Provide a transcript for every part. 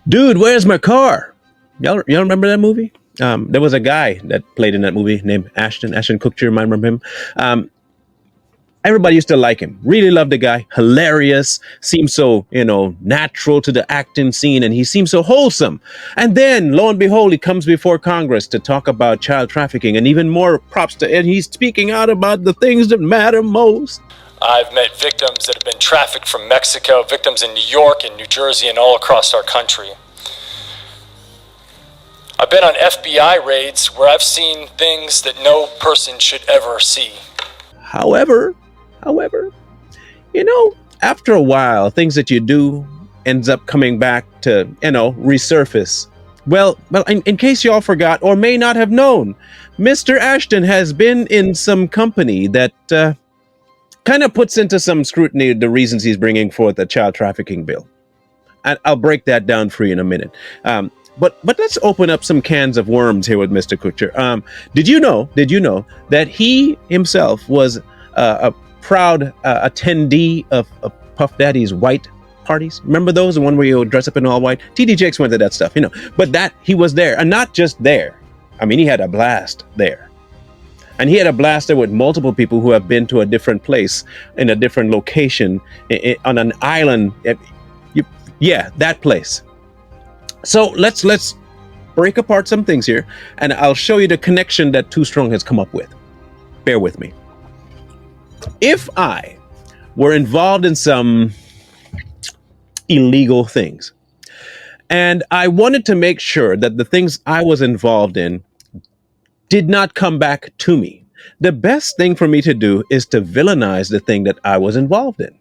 Dude, where's my car? Y'all remember that movie? There was a guy that played in that movie named Ashton Kutcher. You might remember him. Um, Everybody used to like him. Really loved the guy. Hilarious. Seemed so, natural to the acting scene, and he seemed so wholesome. And then, lo and behold, he comes before Congress to talk about child trafficking, and even more props to it. He's speaking out about the things that matter most. I've met victims that have been trafficked from Mexico, victims in New York and New Jersey and all across our country. I've been on FBI raids where I've seen things that no person should ever see. However, However, after a while, things that you do ends up coming back to, resurface. Well, in case you all forgot or may not have known, Mr. Ashton has been in some company that kind of puts into some scrutiny the reasons he's bringing forth a child trafficking bill. And I'll break that down for you in a minute. But let's open up some cans of worms here with Mr. Kutcher. Did you know that he himself was a proud attendee of Puff Daddy's white parties? Remember those, the one where you would dress up in all white? TD Jakes went to that stuff, but that he was there, and not just there. I mean, he had a blast there. And he had a blast there with multiple people who have been to a different place in a different location on an island. Yeah, that place. So let's break apart some things here, and I'll show you the connection that Too Strong has come up with. Bear with me. If I were involved in some illegal things, and I wanted to make sure that the things I was involved in did not come back to me, the best thing for me to do is to villainize the thing that I was involved in.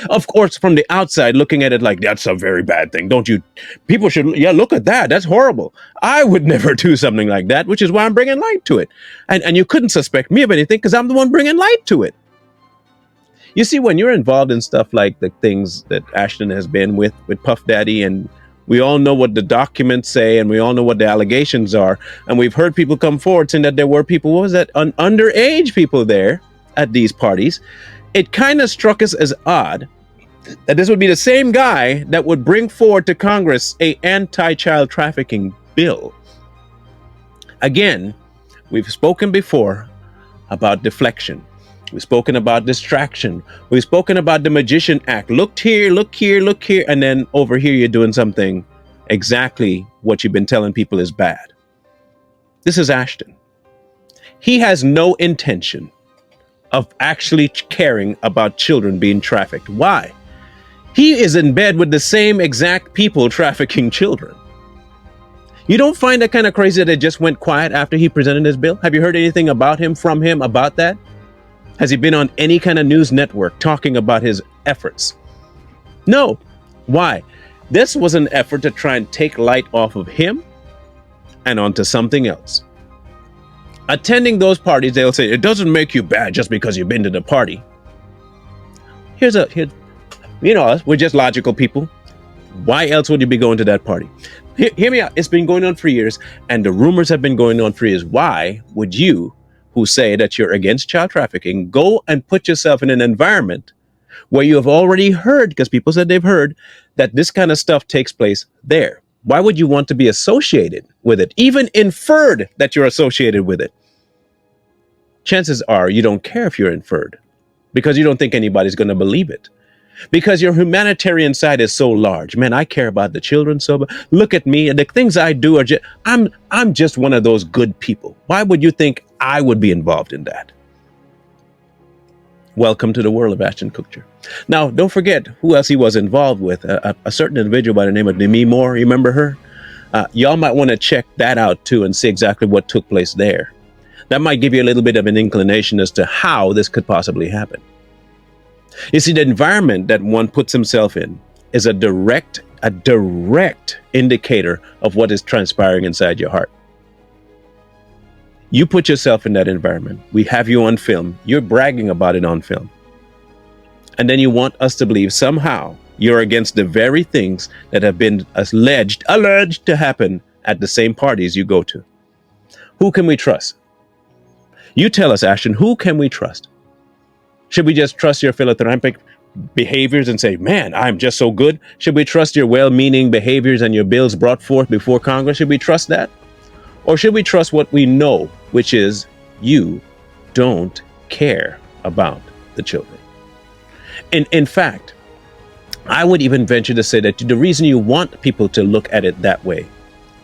Of course, from the outside, looking at it like, that's a very bad thing. Don't you? People should, look at that. That's horrible. I would never do something like that, which is why I'm bringing light to it. And you couldn't suspect me of anything because I'm the one bringing light to it. You see, when you're involved in stuff like the things that Ashton has been with Puff Daddy, and we all know what the documents say, and we all know what the allegations are, and we've heard people come forward saying that there were people, what was that, underage people there at these parties. It kind of struck us as odd that this would be the same guy that would bring forward to Congress a anti-child trafficking bill. Again, we've spoken before about deflection. We've spoken about distraction. We've spoken about the Magician Act. Look here, look here, look here. And then over here, you're doing something exactly what you've been telling people is bad. This is Ashton. He has no intention of actually caring about children being trafficked. Why? He is in bed with the same exact people trafficking children. You don't find that kind of crazy that it just went quiet after he presented his bill? Have you heard anything about him, from him, about that? Has he been on any kind of news network talking about his efforts? No. Why? This was an effort to try and take light off of him and onto something else. Attending those parties, they'll say, it doesn't make you bad just because you've been to the party. We're just logical people. Why else would you be going to that party? Hear me out. It's been going on for years, and the rumors have been going on for years. Why would you, who say that you're against child trafficking, go and put yourself in an environment where you have already heard, because people said they've heard, that this kind of stuff takes place there? Why would you want to be associated with it, even inferred that you're associated with it? Chances are you don't care if you're inferred, because you don't think anybody's going to believe it. Because your humanitarian side is so large. Man, I care about the children so much. Look at me, and the things I do are just, I'm just one of those good people. Why would you think I would be involved in that? Welcome to the world of Ashton Kutcher. Now, don't forget who else he was involved with. A certain individual by the name of Demi Moore. You remember her? Y'all might want to check that out too and see exactly what took place there. That might give you a little bit of an inclination as to how this could possibly happen. You see, the environment that one puts himself in is a direct indicator of what is transpiring inside your heart. You put yourself in that environment. We have you on film. You're bragging about it on film. And then you want us to believe somehow you're against the very things that have been alleged to happen at the same parties you go to. Who can we trust? You tell us, Ashton, who can we trust? Should we just trust your philanthropic behaviors and say, man, I'm just so good? Should we trust your well-meaning behaviors and your bills brought forth before Congress? Should we trust that? Or should we trust what we know, which is you don't care about the children? In fact, I would even venture to say that the reason you want people to look at it that way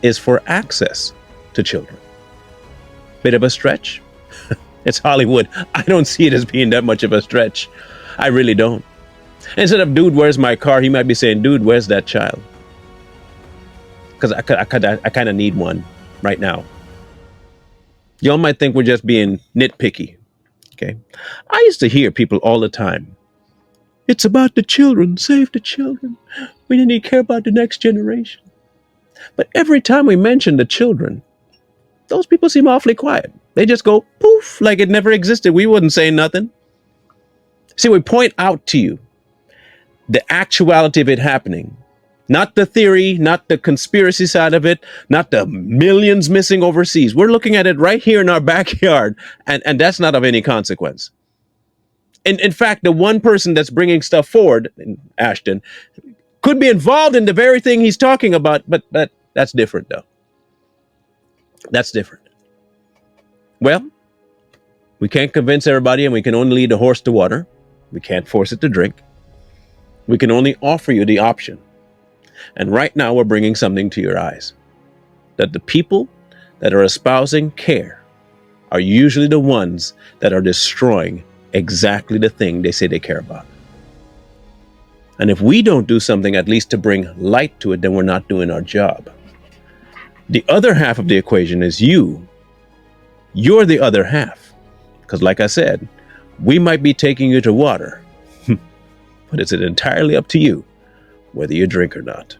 is for access to children. Bit of a stretch? It's Hollywood. I don't see it as being that much of a stretch. I really don't. Instead of, dude, where's my car? He might be saying, dude, where's that child? Because I kind of need one right now. Y'all might think we're just being nitpicky. Okay. I used to hear people all the time. It's about the children. Save the children. We need to care about the next generation. But every time we mention the children, those people seem awfully quiet. They just go poof, like it never existed. We wouldn't say nothing. See, we point out to you the actuality of it happening, not the theory, not the conspiracy side of it, not the millions missing overseas. We're looking at it right here in our backyard, and that's not of any consequence. In fact, the one person that's bringing stuff forward, Ashton, could be involved in the very thing he's talking about, but that's different, though. That's different. Well, we can't convince everybody, and we can only lead a horse to water. We can't force it to drink. We can only offer you the option. And right now, we're bringing something to your eyes. That the people that are espousing care are usually the ones that are destroying exactly the thing they say they care about. And if we don't do something at least to bring light to it, then we're not doing our job. The other half of the equation is you. You're the other half. Because like I said, we might be taking you to water, but it's entirely up to you whether you drink or not.